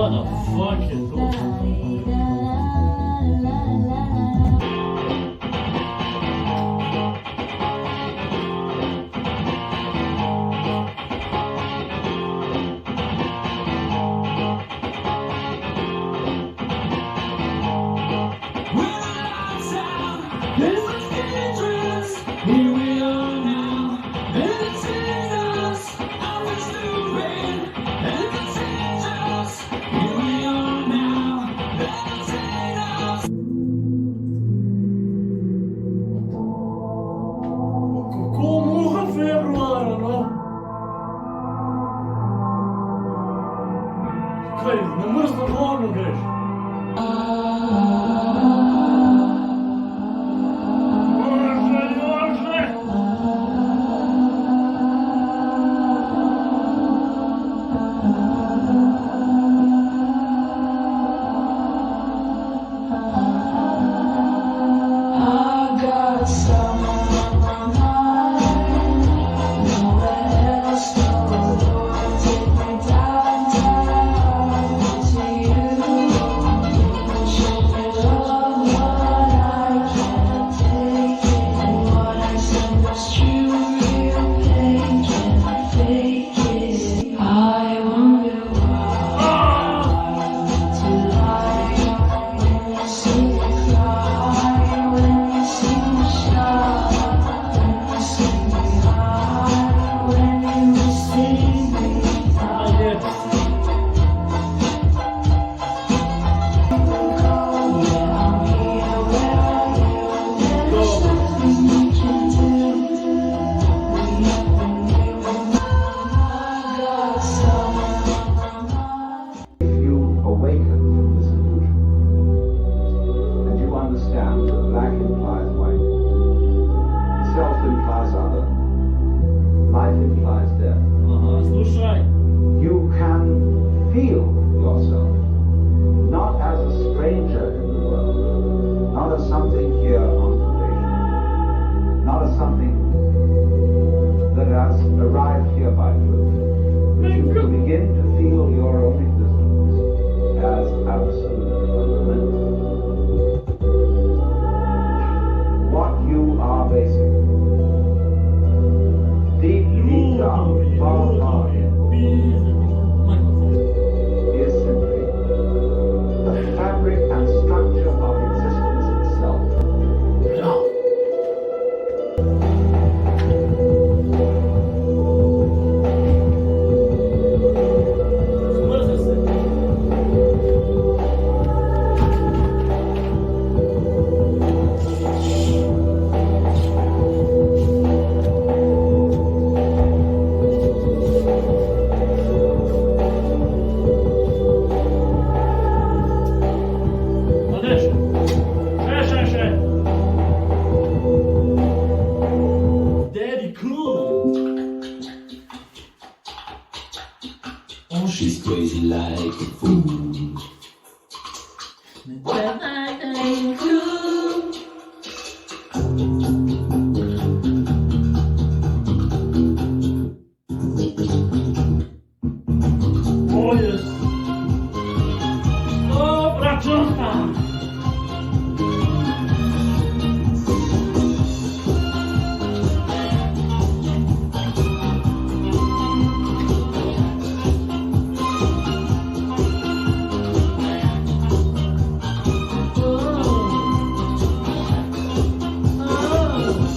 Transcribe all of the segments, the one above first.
What the fuck je to? Kako muha februara, no? Kaj, na mrzlo vodo greš? Slušaj. You can feel yourself not as a stranger in the world, not as something here on probation, not as something that has arrived here by fluke. You can begin to feel your own existence as absolutely fundamental. What you are basic, deep down, far is simply the fabric and structure of existence itself. Zmrzli se. Daddy cool. Oh, she's crazy like a fool. Oh yes. Oh, braciszka.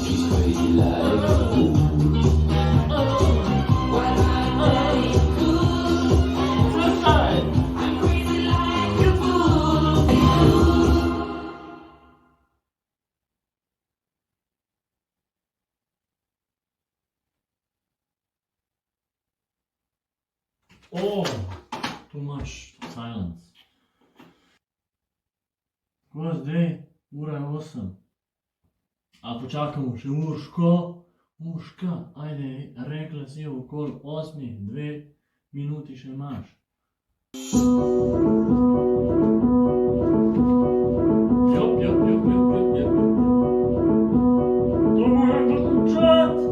She's crazy like a fool. Oh, too much silence. Ko zdaj? Ura je 8. A počakamo še Urško? Urška, ajde, rekla si okoli 8, 2 minuti še imaš. Jop. To moram dokončati.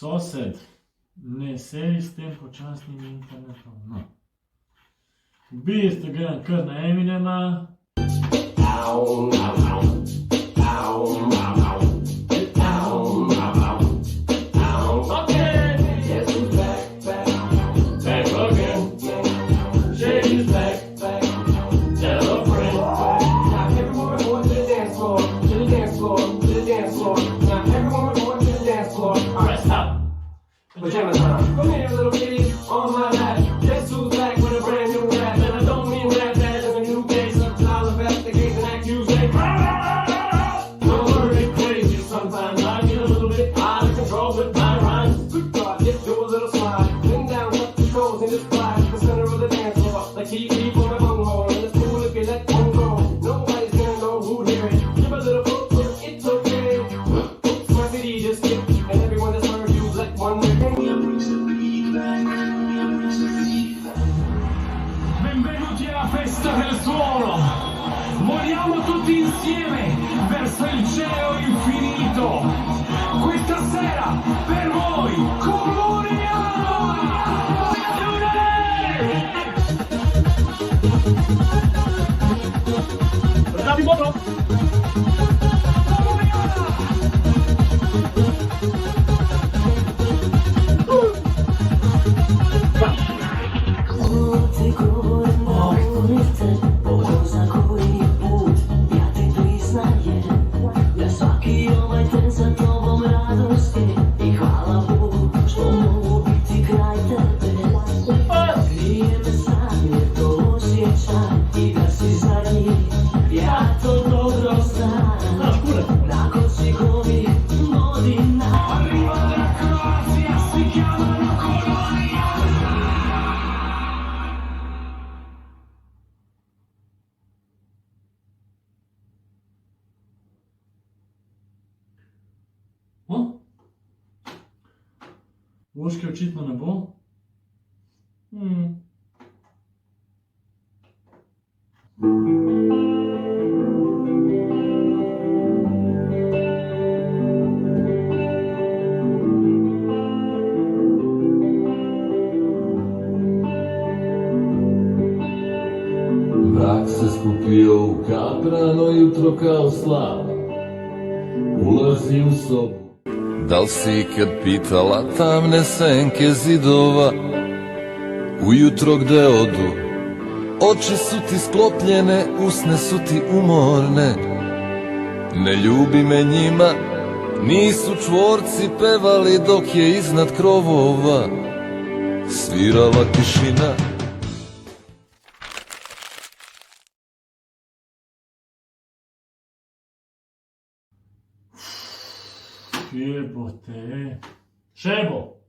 Sosed, ne seri s tem počasnim internetom, no. V bistvu gledam kar na Eminema. Pajama time. Come here, little kitty, on my lap. Guess who's back with a brand new rap? And I don't mean rap as in a new case of style investigation accusation. Don't worry, crazy. Sometimes I get a little bit out of control with my rhymes. Good God, just do a little slide. Bring down what the controls and just glide to the center of the dance floor. Like keep from the bunghole. And it's cool if you let one go. Nobody's gonna know who hear it. Give a little foot, it's okay. Oops, my city just skipped. And everyone that's heard you let one way. Benvenuti alla festa del suono! Voliamo tutti insieme verso il cielo infinito! Questa sera per voi Comuniamo! Bravi moto! Arriva da Croazia, si chiamano Colonia! Voške očitno ne bo. Mrak se skupio u kaprano jutro kao slava. Ulazi u sobu. Dal si ikad pitala tamne senke zidova, ujutro gde odu? Oči su ti sklopljene, usne su ti umorne. Ne ljubi me njima, nisu čvorci pevali dok je iznad krovova svirala tišina. Jebote. Šebo!